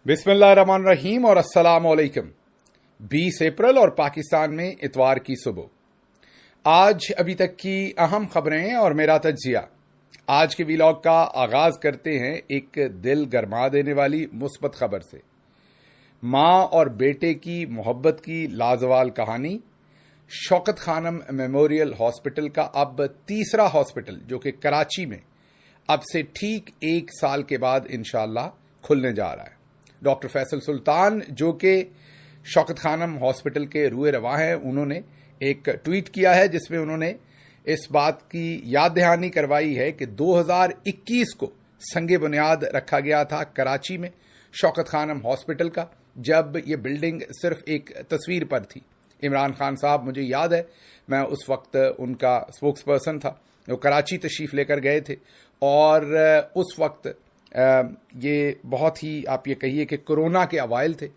बिस्मिल्लाहिर्रहमानिर्रहीम और अस्सलाम वालेकुम। 20 अप्रैल और पाकिस्तान में इतवार की सुबह। आज अभी तक की अहम खबरें और मेरा तज्जिया। आज के व्लॉग का आगाज करते हैं एक दिल गरमा देने वाली मुस्बत खबर से। मां और बेटे की मोहब्बत की लाजवाल कहानी। शौकत खानम मेमोरियल हॉस्पिटल का अब तीसरा हॉस्पिटल जो कि कराची में अब से ठीक 1 साल के बाद इंशाअल्लाह खुलने जा रहा है। डॉक्टर फैसल सुल्तान जो कि शौकत खानम हॉस्पिटल के रूए रवा हैं, उन्होंने एक ट्वीट किया है जिसमें उन्होंने इस बात की याद दहानी करवाई है कि 2021 को संगे बुनियाद रखा गया था कराची में शौकत खानम हॉस्पिटल का, जब ये बिल्डिंग सिर्फ एक तस्वीर पर थी। इमरान खान साहब, मुझे याद है मैं उस वक्त उनका स्पोक्स पर्सन था, वो कराची तशरीफ लेकर गए थे और उस वक्त ये बहुत ही, आप ये कहिए कि कोरोना के अवाइल थे,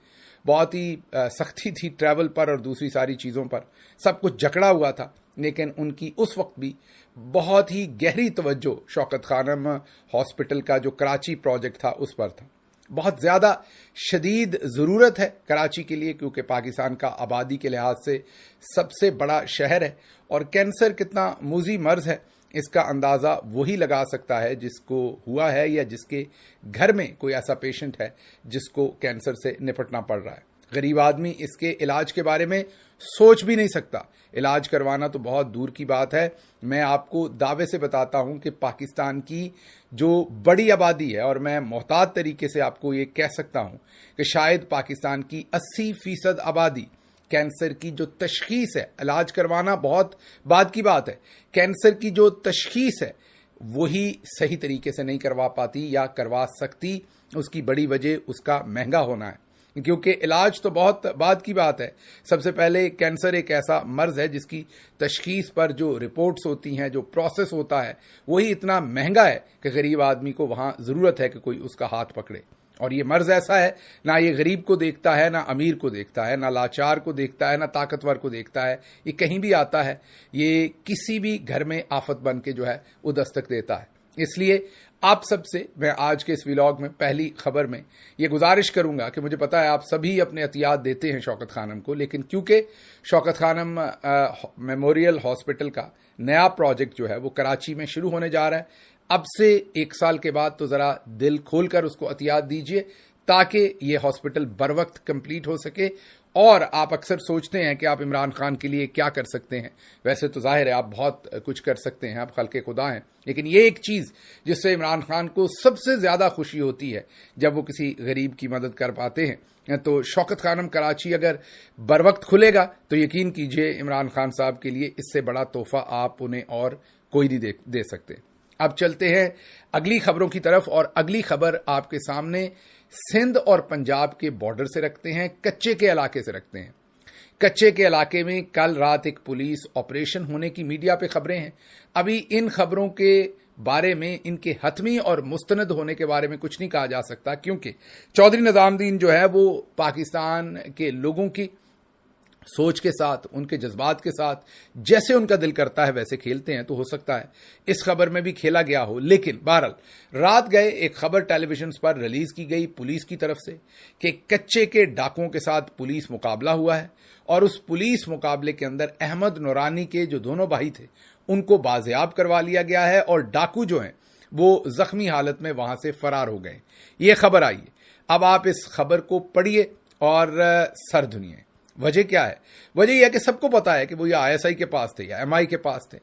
बहुत ही सख्ती थी ट्रैवल पर और दूसरी सारी चीज़ों पर, सब कुछ जकड़ा हुआ था। लेकिन उनकी उस वक्त भी बहुत ही गहरी तवज्जो शौकत खानम हॉस्पिटल का जो कराची प्रोजेक्ट था उस पर था। बहुत ज़्यादा शदीद ज़रूरत है कराची के लिए, क्योंकि पाकिस्तान का आबादी के लिहाज से सबसे बड़ा शहर है और कैंसर कितना मूजी मर्ज है इसका अंदाज़ा वही लगा सकता है जिसको हुआ है या जिसके घर में कोई ऐसा पेशेंट है जिसको कैंसर से निपटना पड़ रहा है। गरीब आदमी इसके इलाज के बारे में सोच भी नहीं सकता, इलाज करवाना तो बहुत दूर की बात है। मैं आपको दावे से बताता हूं कि पाकिस्तान की जो बड़ी आबादी है, और मैं मोहतात तरीके से आपको ये कह सकता हूं कि शायद पाकिस्तान की 80% आबादी कैंसर की जो तशखीस है, इलाज करवाना बहुत बाद की बात है, कैंसर की जो तशखीस है वही सही तरीके से नहीं करवा पाती या करवा सकती। उसकी बड़ी वजह उसका महंगा होना है, क्योंकि इलाज तो बहुत बाद की बात है। सबसे पहले कैंसर एक ऐसा मर्ज है जिसकी तशखीस पर जो रिपोर्ट्स होती हैं, जो प्रोसेस होता है, वही इतना महंगा है कि गरीब आदमी को वहां ज़रूरत है कि कोई उसका हाथ पकड़े। और ये मर्ज ऐसा है, ना ये गरीब को देखता है, ना अमीर को देखता है, ना लाचार को देखता है, ना ताकतवर को देखता है। ये कहीं भी आता है, ये किसी भी घर में आफत बन के जो है वो दस्तक देता है। इसलिए आप सबसे मैं आज के इस व्लॉग में पहली खबर में ये गुजारिश करूंगा कि मुझे पता है आप सभी अपने एहतियात देते हैं शौकत खानम को, लेकिन क्योंकि शौकत खानम मेमोरियल हॉस्पिटल का नया प्रोजेक्ट जो है वो कराची में शुरू होने जा रहा है अब से 1 साल के बाद, तो ज़रा दिल खोलकर उसको एहतियात दीजिए ताकि ये हॉस्पिटल बर वक्त कंप्लीट हो सके। और आप अक्सर सोचते हैं कि आप इमरान खान के लिए क्या कर सकते हैं, वैसे तो जाहिर है आप बहुत कुछ कर सकते हैं, आप खल्के खुदा हैं, लेकिन ये एक चीज़ जिससे इमरान खान को सबसे ज़्यादा खुशी होती है जब वो किसी गरीब की मदद कर पाते हैं। तो शौकत खानम कराची अगर बर वक्त खुलेगा तो यकीन कीजिए इमरान खान साहब के लिए इससे बड़ा तोहफा आप उन्हें और कोई नहीं दे सकते। अब चलते हैं अगली खबरों की तरफ, और अगली खबर आपके सामने सिंध और पंजाब के बॉर्डर से रखते हैं, कच्चे के इलाके से रखते हैं। कच्चे के इलाके में कल रात एक पुलिस ऑपरेशन होने की मीडिया पे खबरें हैं। अभी इन खबरों के बारे में, इनके हतमी और मुस्तनद होने के बारे में कुछ नहीं कहा जा सकता, क्योंकि चौधरी निजामुद्दीन जो है वो पाकिस्तान के लोगों की सोच के साथ, उनके जज्बात के साथ जैसे उनका दिल करता है वैसे खेलते हैं। तो हो सकता है इस खबर में भी खेला गया हो, लेकिन बहरहाल रात गए एक खबर टेलीविजन पर रिलीज की गई पुलिस की तरफ से कि कच्चे के डाकुओं के साथ पुलिस मुकाबला हुआ है, और उस पुलिस मुकाबले के अंदर अहमद नूरानी के जो दोनों भाई थे उनको बाजियाब करवा लिया गया है और डाकू जो हैं वो जख्मी हालत में वहां से फरार हो गए। ये खबर आई है। अब आप इस खबर को पढ़िए और सर धुनिए। वजह क्या है? वजह यह है कि सबको पता है कि वो या आईएसआई के पास थे या एमआई के पास थे।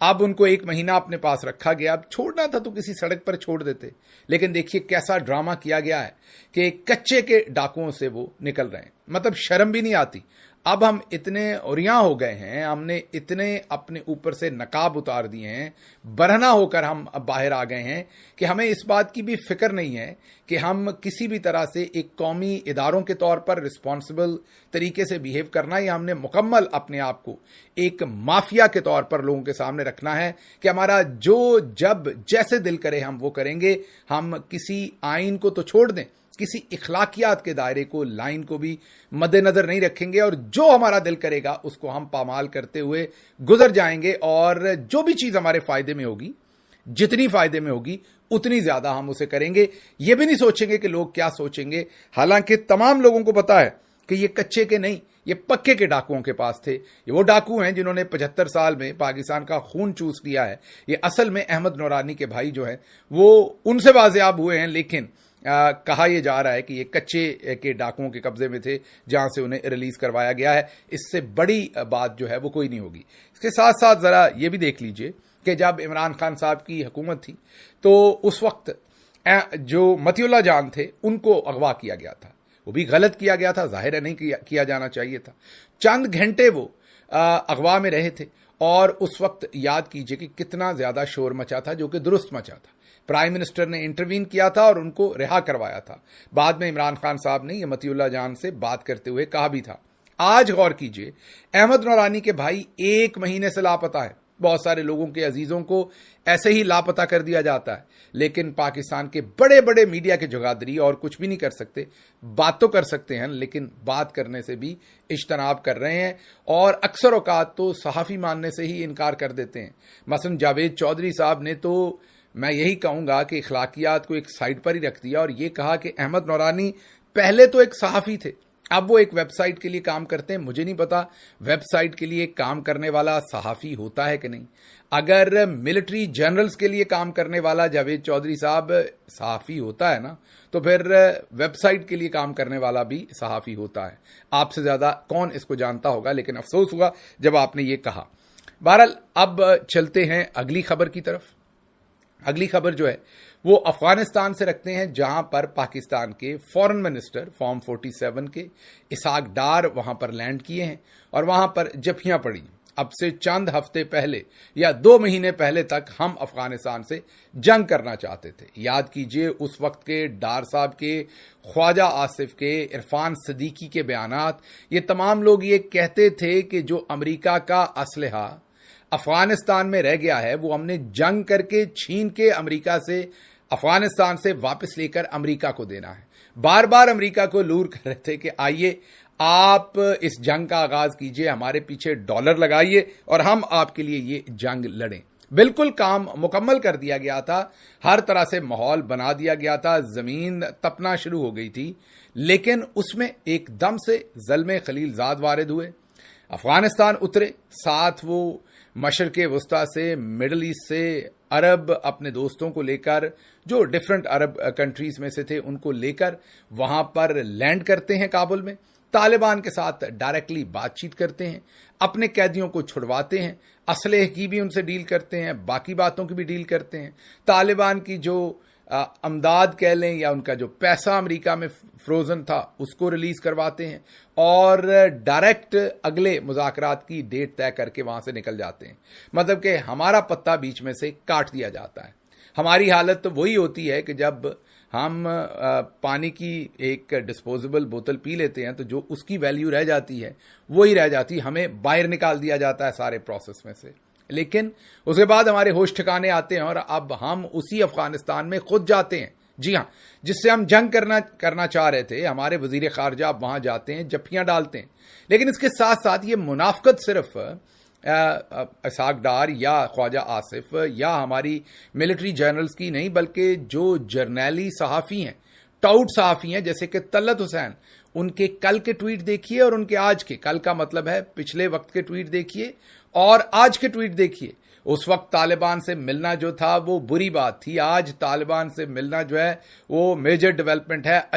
अब उनको 1 महीना अपने पास रखा गया। अब छोड़ना था तो किसी सड़क पर छोड़ देते, लेकिन देखिए कैसा ड्रामा किया गया है कि कच्चे के डाकुओं से वो निकल रहे हैं। मतलब शर्म भी नहीं आती। अब हम इतने उरियां हो गए हैं, हमने इतने अपने ऊपर से नकाब उतार दिए हैं, बरहना होकर हम अब बाहर आ गए हैं कि हमें इस बात की भी फिक्र नहीं है कि हम किसी भी तरह से एक कौमी इदारों के तौर पर रिस्पॉन्सिबल तरीके से बिहेव करना, या हमने मुकम्मल अपने आप को एक माफिया के तौर पर लोगों के सामने रखना है कि हमारा जो जब जैसे दिल करे हम वो करेंगे। हम किसी आइन को तो छोड़ दें, किसी इखलाकियात के दायरे को, लाइन को भी मद्देनजर नहीं रखेंगे, और जो हमारा दिल करेगा उसको हम पामाल करते हुए गुजर जाएंगे। और जो भी चीज़ हमारे फायदे में होगी, जितनी फायदे में होगी उतनी ज्यादा हम उसे करेंगे। ये भी नहीं सोचेंगे कि लोग क्या सोचेंगे। हालांकि तमाम लोगों को पता है कि ये कच्चे के नहीं, ये पक्के के डाकुओं के पास थे। ये वो डाकू हैं जिन्होंने 75 साल में पाकिस्तान का खून चूस लिया है। ये असल में अहमद नूरानी के भाई जो हैं वो उनसे बाजियाब हुए हैं, लेकिन कहा यह जा रहा है कि ये कच्चे के डाकुओं के कब्जे में थे जहां से उन्हें रिलीज करवाया गया है। इससे बड़ी बात जो है वो कोई नहीं होगी। इसके साथ साथ जरा ये भी देख लीजिए कि जब इमरान खान साहब की हुकूमत थी तो उस वक्त जो मतीउल्लाह जान थे उनको अगवा किया गया था। वो भी गलत किया गया था, जाहिर है नहीं किया जाना चाहिए था। चंद घंटे वो अगवा में रहे थे और उस वक्त याद कीजिए कि कितना ज्यादा शोर मचा था, जो कि दुरुस्त मचा था। प्राइम मिनिस्टर ने इंटरवीन किया था और उनको रिहा करवाया था। बाद में इमरान खान साहब ने ये मतीउल्लाह जान से बात करते हुए कहा भी था। आज गौर कीजिए, अहमद नूरानी के भाई 1 महीने से लापता है। बहुत सारे लोगों के अजीजों को ऐसे ही लापता कर दिया जाता है, लेकिन पाकिस्तान के बड़े बड़े मीडिया के जुगादरी और कुछ भी नहीं कर सकते। बात तो कर सकते हैं, लेकिन बात करने से भी इज्तनाब कर रहे हैं और अक्सर औकात तो सहाफ़ी मानने से ही इनकार कर देते हैं। मसलन जावेद चौधरी साहब ने तो, मैं यही कहूंगा कि इखलाकियात को एक साइड पर ही रख दिया और ये कहा कि अहमद नूरानी पहले तो एक सहाफ़ी थे, अब वो एक वेबसाइट के लिए काम करते हैं। मुझे नहीं पता वेबसाइट के लिए काम करने वाला सहाफ़ी होता है कि नहीं। अगर मिलिट्री जनरल्स के लिए काम करने वाला जावेद चौधरी साहब सहाफ़ी होता है ना, तो फिर वेबसाइट के लिए काम करने वाला भी सहाफ़ी होता है। आपसे ज़्यादा कौन इसको जानता होगा, लेकिन अफसोस हुआ जब आपने ये कहा। बहरहाल अब चलते हैं अगली खबर की तरफ। अगली खबर जो है वो अफगानिस्तान से रखते हैं, जहां पर पाकिस्तान के फॉरेन मिनिस्टर फॉर्म 47 के इसहाक डार वहां पर लैंड किए हैं और वहां पर जफियां पड़ी। अब से चंद हफ्ते पहले या 2 महीने पहले तक हम अफगानिस्तान से जंग करना चाहते थे। याद कीजिए उस वक्त के डार साहब के, ख्वाजा आसिफ के, इरफान सदीकी के बयानात। ये तमाम लोग ये कहते थे कि जो अमेरिका का असलहा अफगानिस्तान में रह गया है वो हमने जंग करके छीन के अमेरिका से, अफगानिस्तान से वापस लेकर अमेरिका को देना है। बार बार अमेरिका को लूर कर रहे थे कि आइए आप इस जंग का आगाज कीजिए, हमारे पीछे डॉलर लगाइए और हम आपके लिए ये जंग लड़ें। बिल्कुल काम मुकम्मल कर दिया गया था, हर तरह से माहौल बना दिया गया था, जमीन तपना शुरू हो गई थी, लेकिन उसमें एकदम से ज़ल्मे खलीलजाद वारिद हुए, अफगानिस्तान उतरे। साथ वो मशरक़े वस्ता से, मिडल ईस्ट से, अरब अपने दोस्तों को लेकर, जो डिफरेंट अरब कंट्रीज में से थे उनको लेकर वहां पर लैंड करते हैं काबुल में। तालिबान के साथ डायरेक्टली बातचीत करते हैं, अपने कैदियों को छुड़वाते हैं, असलहे की भी उनसे डील करते हैं, बाकी बातों की भी डील करते हैं। तालिबान की जो अमदाद कह लें या उनका जो पैसा अमेरिका में फ्रोजन था उसको रिलीज करवाते हैं और डायरेक्ट अगले मुज़ाकरात की डेट तय करके वहां से निकल जाते हैं। मतलब कि हमारा पत्ता बीच में से काट दिया जाता है। हमारी हालत तो वही होती है कि जब हम पानी की एक डिस्पोजेबल बोतल पी लेते हैं तो जो उसकी वैल्यू रह जाती है वही रह जाती, हमें बाहर निकाल दिया जाता है सारे प्रोसेस में से। लेकिन उसके बाद हमारे होश ठिकाने आते हैं और अब हम उसी अफगानिस्तान में खुद जाते हैं। जी हाँ, जिससे हम जंग करना चाह रहे थे, हमारे वजीर खारजा अब वहां जाते हैं, जफ्फियां डालते हैं। लेकिन इसके साथ साथ ये मुनाफकत सिर्फ इसहाक डार या ख्वाजा आसिफ या हमारी मिलिट्री जनरल्स की नहीं, बल्कि जो जर्नैली सहाफ़ी हैं, टाउट सहाफ़ी हैं, जैसे कि तलत हुसैन, उनके कल के ट्वीट देखिए और उनके आज के, कल का मतलब है पिछले वक्त के ट्वीट देखिए और आज के ट्वीट देखिए। उस वक्त तालिबान से मिलना जो था वो बुरी बात थी, आज तालिबान से मिलना जो है वो मेजर डेवलपमेंट है।